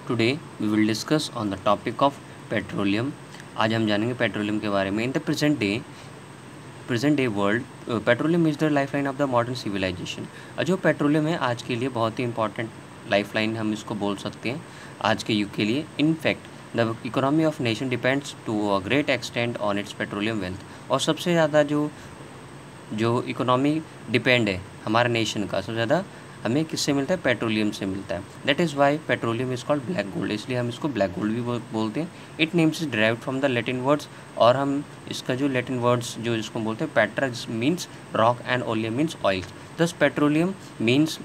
Today we will discuss on the topic of petroleum. आज हम जानेंगे पेट्रोलियम के बारे में। In the present day world, petroleum is the life line of the modern civilization. जो petroleum है आज के लिए बहुत ही इंपॉर्टेंट लाइफ लाइन हम इसको बोल सकते हैं आज के युग के लिए। In fact the economy of nation depends to a great extent on its petroleum wealth. और सबसे ज़्यादा जो इकोनॉमी डिपेंड है हमारे नेशन का, सबसे ज़्यादा हमें किससे मिलता है? पेट्रोलियम से मिलता है। That is why petroleum is called black gold, इसलिए हम इसको ब्लैक गोल्ड भी बोलते हैं। It names is derived from the Latin words, और हम इसका जो लैटिन वर्ड्स जो जिसको बोलते हैं Petra means rock and oleum means oil. दस पेट्रोलियम मीन्स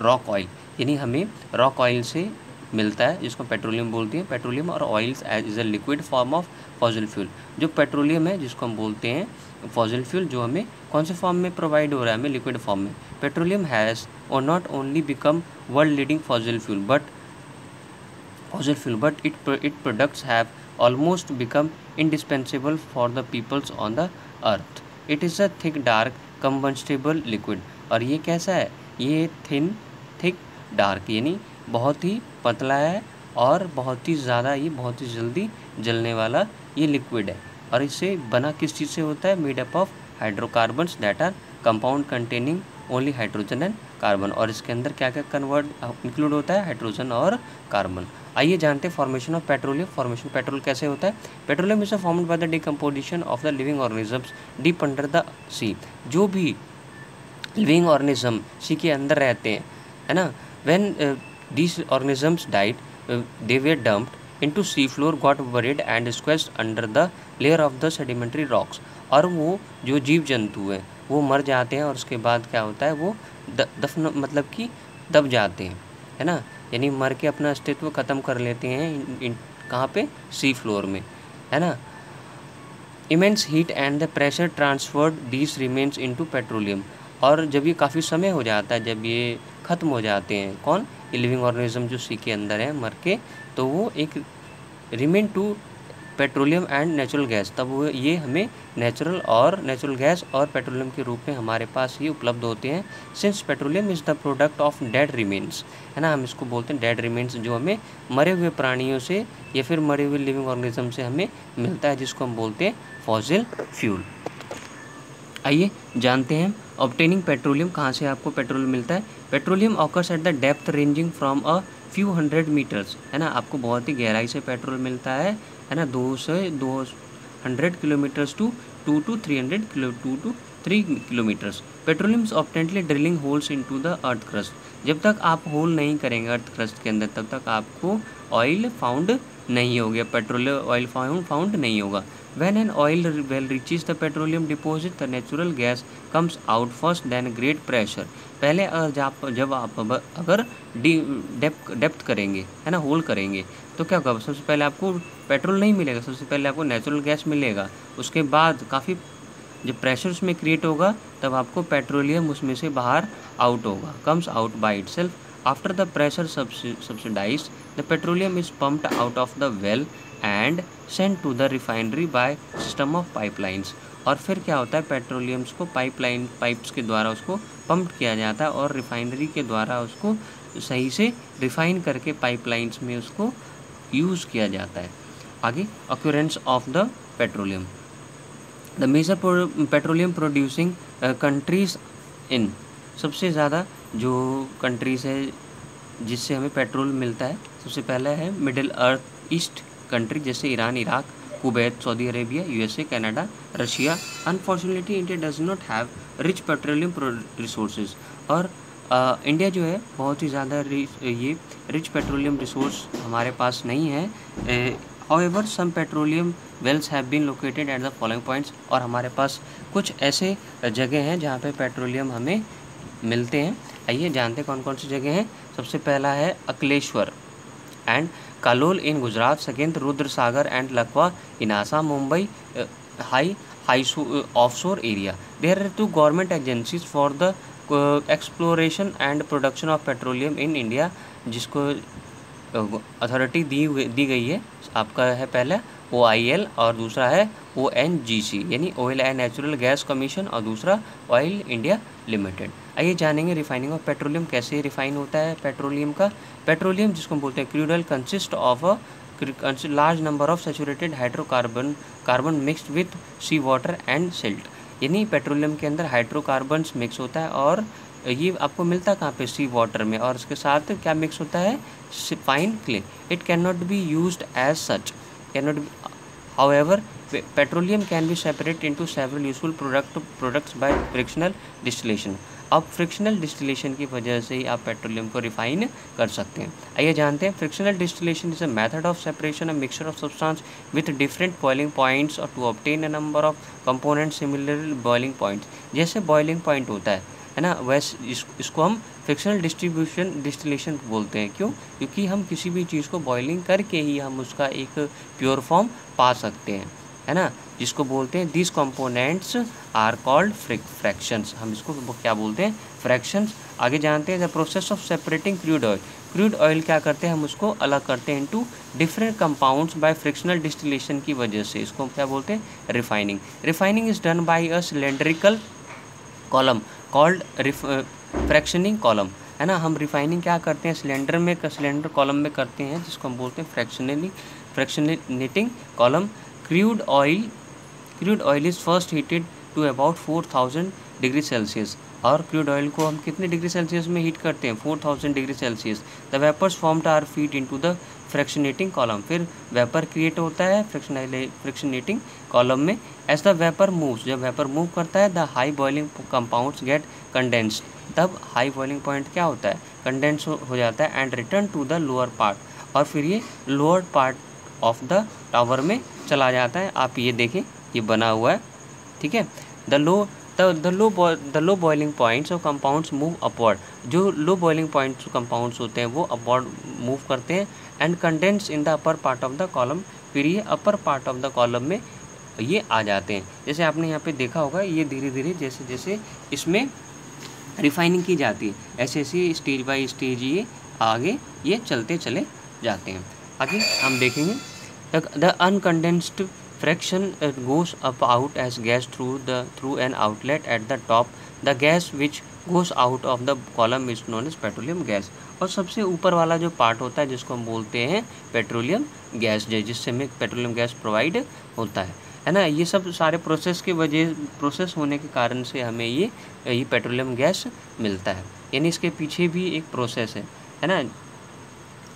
रॉक ऑयल, यानी हमें रॉक ऑयल से मिलता है जिसको पेट्रोलियम बोलते हैं। पेट्रोलियम और oils is a liquid form of fossil fuel. जो पेट्रोलियम है जिसको हम बोलते हैं फॉसिल फ्यूल, जो हमें कौन से फॉर्म में प्रोवाइड हो रहा है? हमें लिक्विड फॉर्म में। पेट्रोलियम हैज़ और not only become world leading fossil fuel but its products have almost become indispensable for the peoples on the earth. It is a thick dark combustible liquid। और ये कैसा है? ये thick dark यानी बहुत ही पतला है और बहुत ही ज़्यादा, ये बहुत ही जल्दी जलने वाला ये लिक्विड है। और इससे बना किस चीज़ से होता है? Made up of hydrocarbons that are compound containing only hydrogen and carbon. और इसके अंदर क्या क्या इंक्लूड होता है? हाइड्रोजन और कार्बन। आइए जानते हैं formation of petroleum. Formation petrol कैसे होता है? Petroleum is formed by the decomposition of the living organisms deep under the sea. जो भी लिविंग ऑर्गेनिज्म सी के अंदर रहते हैं, है ना, when these organisms died they were dumped into sea floor, got buried and squeezed under the layer of the sedimentary rocks. और वो जो जीव जंतु हैं वो मर जाते हैं और उसके बाद क्या होता है? वो दफन मतलब कि दब जाते हैं, है ना, यानी मर के अपना अस्तित्व ख़त्म कर लेते हैं। कहाँ पे? सी फ्लोर में, है ना। Immense heat and the pressure transferred these remains into petroleum. और जब ये काफ़ी समय हो जाता है, जब ये ख़त्म हो जाते हैं, कौन? ये लिविंग ऑर्गेनिज्म जो सी के अंदर है मर के, तो वो एक remain to petroleum and natural gas. तब वो ये हमें नेचुरल गैस और पेट्रोलियम के रूप में हमारे पास ही उपलब्ध होते हैं। Since petroleum is the product of dead remains, है ना, हम इसको बोलते हैं डेड रिमेन्स, जो हमें मरे हुए प्राणियों से या फिर मरे हुए लिविंग ऑर्गेनिज्म से हमें मिलता है, जिसको हम बोलते हैं फॉसिल फ्यूल। आइए जानते हैं ऑब्टेनिंग पेट्रोलियम, कहाँ से आपको पेट्रोल मिलता है। Petroleum occurs at the depth ranging from a few hundred metres, है ना, आपको बहुत ही गहराई से पेट्रोल मिलता है ना, 200 kilometres two 2 to 3 kilometres. Petroleum is obtained by drilling holes into the earth crust. जब तक आप होल नहीं करेंगे अर्थ क्रस्ट के अंदर, तब तक आपको ऑयल फाउंड नहीं होगा, पेट्रोलियम ऑयल फाउंड नहीं होगा। When an oil well reaches the petroleum deposit, the natural gas comes out first, then great pressure। पहले जब आप अगर डेप्थ करेंगे, है ना, होल करेंगे, तो क्या होगा? सबसे पहले आपको पेट्रोल नहीं मिलेगा, सबसे पहले आपको नेचुरल गैस मिलेगा। उसके बाद काफ़ी जब प्रेशर उसमें क्रिएट होगा, तब आपको पेट्रोलियम उसमें से बाहर आउट होगा, comes out by it self. After the pressure subsidized, the petroleum is pumped out of the well and sent to the refinery by system of pipelines। और फिर क्या होता है? पेट्रोलियम्स को पाइप्स के द्वारा उसको पंप किया जाता है और रिफाइनरी के द्वारा उसको सही से रिफाइन करके पाइपलाइंस में उसको यूज़ किया जाता है। आगे occurrence of the petroleum. The major petroleum producing countries in, सबसे ज़्यादा जो कंट्रीज़ है जिससे हमें पेट्रोल मिलता है, सबसे पहला है मिडिल अर्थ ईस्ट कंट्री, जैसे Iran, Iraq, Kuwait, Saudi Arabia, USA, Canada, Russia. Unfortunately India does not have rich petroleum resources. और इंडिया जो है बहुत ही ज़्यादा ये रिच पेट्रोलियम रिसोर्स हमारे पास नहीं है। However, some petroleum wells have been located at the following points। और हमारे पास कुछ ऐसे जगह हैं जहाँ पे पेट्रोलियम हमें मिलते हैं। आइए जानते हैं कौन कौन सी जगह हैं। सबसे पहला है Ankleshwar and Kalol in Gujarat, second Rudra Sagar and Lakwa in Assam, Mumbai high offshore area. There are 2 government agencies for the exploration and production of petroleum in India, जिसको अथॉरिटी दी गई है। आपका है पहला OIL और दूसरा है ONGC यानी oil and natural gas commission, और दूसरा ऑयल इंडिया लिमिटेड। आइए जानेंगे रिफाइनिंग ऑफ पेट्रोलियम कैसे रिफाइन होता है पेट्रोलियम का। पेट्रोलियम जिसको हम बोलते हैं crude oil consist of a large number of saturated carbon mixed with sea water and silt. यानी पेट्रोलियम के अंदर हाइड्रोकार्बन्स मिक्स होता है और ये आपको मिलता कहाँ पे, सी वाटर में, और इसके साथ क्या मिक्स होता है, fine clay. It can not be used as such, can not however petroleum can be separate into several useful products by frictional distillation. अब फ्रिक्शनल डिस्टिलेशन की वजह से ही आप पेट्रोलियम को रिफाइन कर सकते हैं। आइए जानते हैं fractional distillation is a method of separation a mixture of substance with different boiling points और to obtain a number of component similar boiling points. जैसे बॉइलिंग पॉइंट होता है ना, वैसे इसको हम फ्रिक्शनल डिस्टिलेशन बोलते हैं। क्यों? क्योंकि हम किसी भी चीज़ को बॉइलिंग करके ही हम उसका एक प्योर फॉर्म पा सकते हैं, है ना, जिसको बोलते हैं this components are called fractions. हम इसको क्या बोलते हैं, फ्रैक्शंस। आगे जानते हैं the process of separating crude oil. Crude oil क्या करते हैं, हम उसको अलग करते हैं into different compounds by frictional distillation की वजह से। इसको हम क्या बोलते हैं, refining. Refining is done by a cylindrical column called fractioning column, है ना। हम रिफाइनिंग क्या करते हैं, सिलेंडर कॉलम में करते हैं, जिसको हम बोलते हैं fractionating column. Crude oil is first heated to about 4000 degree Celsius. और क्रूड ऑयल को हम कितने डिग्री सेल्सियस में हीट करते हैं, 4000 degree Celsius. The vapours formed are feed into the fractionating column. फिर वेपर क्रिएट होता है फ्रैक्शनेटिंग कॉलम में। एज द वेपर मूव्स, जब वेपर मूव करता है, the high boiling compounds get condensed. तब हाई बॉइलिंग पॉइंट क्या होता है, कंडेंस हो जाता है and return to the lower part, और फिर ये lower part of the tower में चला जाता है। आप ये देखें, ये बना हुआ है, ठीक है। द लो बॉइलिंग पॉइंट्स और कंपाउंड्स मूव अपवर्ड। जो लो बॉइलिंग पॉइंट्स कंपाउंड्स होते हैं वो अपवर्ड मूव करते हैं and condense in the upper part of the column. फिर ये upper part of the column में ये आ जाते हैं। जैसे आपने यहाँ पे देखा होगा, ये धीरे धीरे जैसे जैसे इसमें रिफाइनिंग की जाती है, ऐसे ऐसे स्टेज बाय स्टेज ये आगे ये चलते चले जाते हैं। आगे हम देखेंगे the uncondensed fraction goes up out as gas through an outlet at the top. The gas which goes out of the column is known as petroleum gas. और सबसे ऊपर वाला जो पार्ट होता है जिसको हम बोलते हैं पेट्रोलियम गैस, जिससे हमें पेट्रोलियम गैस प्रोवाइड होता है ना। ये सब सारे प्रोसेस होने के कारण से हमें ये पेट्रोलियम गैस मिलता है, यानी इसके पीछे भी एक प्रोसेस है ना।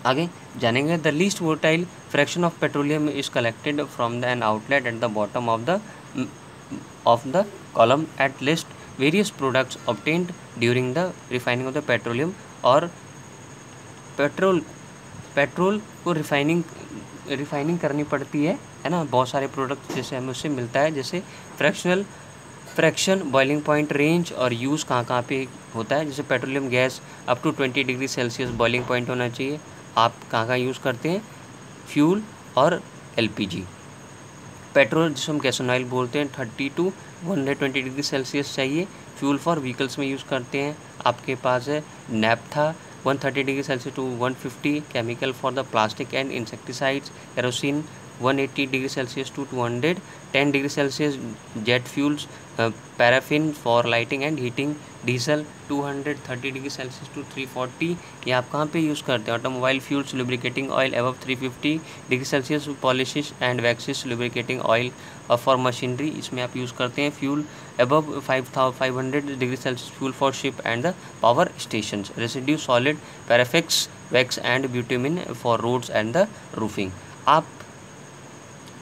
आगे जानेंगे the least volatile fraction of petroleum is collected from the an outlet at the bottom of the column at list various products obtained during the refining of the petroleum. और पेट्रोल को refining करनी पड़ती है ना, बहुत सारे product जैसे हमें उससे मिलता है, जैसे फ्रैक्शन, बॉइलिंग पॉइंट, रेंज और यूज़ कहाँ पे होता है। जैसे petroleum gas up to 20 degree Celsius boiling point होना चाहिए। आप कहाँ यूज़ करते हैं, फ्यूल और एलपीजी। पेट्रोल जिसको हम गैसोन ऑयल बोलते हैं 30 to 120 डिग्री सेल्सियस चाहिए। फ्यूल फॉर व्हीकल्स में यूज़ करते हैं, आपके पास है naphtha 130 degree Celsius to 150। Chemical for the plastic and insecticides, kerosene 180 degree Celsius to 210 degree Celsius. Jet fuels, paraffin for lighting and heating, diesel 230 degree Celsius to 340। ये आप कहाँ पे यूज़ करते हैं, automobile fuels, lubricating oil above 350 degree Celsius, polishes and waxes lubricating oil for machinery, इसमें आप use करते हैं। Fuel above 500 degree Celsius, fuel for ship and the power station. Residue solid, paraffins, wax and bitumen for roads and the roofing. आप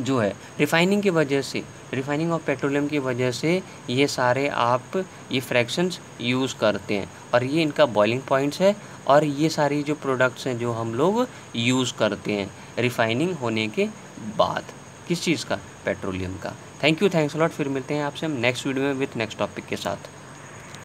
जो है refining of petroleum की वजह से ये सारे आप ये फ्रैक्शंस यूज़ करते हैं, और ये इनका बॉइलिंग पॉइंट्स है, और ये सारी जो प्रोडक्ट्स हैं जो हम लोग यूज़ करते हैं रिफाइनिंग होने के बाद, किस चीज़ का, पेट्रोलियम का। Thanks a lot. फिर मिलते हैं आपसे हम नेक्स्ट वीडियो में विथ नेक्स्ट टॉपिक के साथ।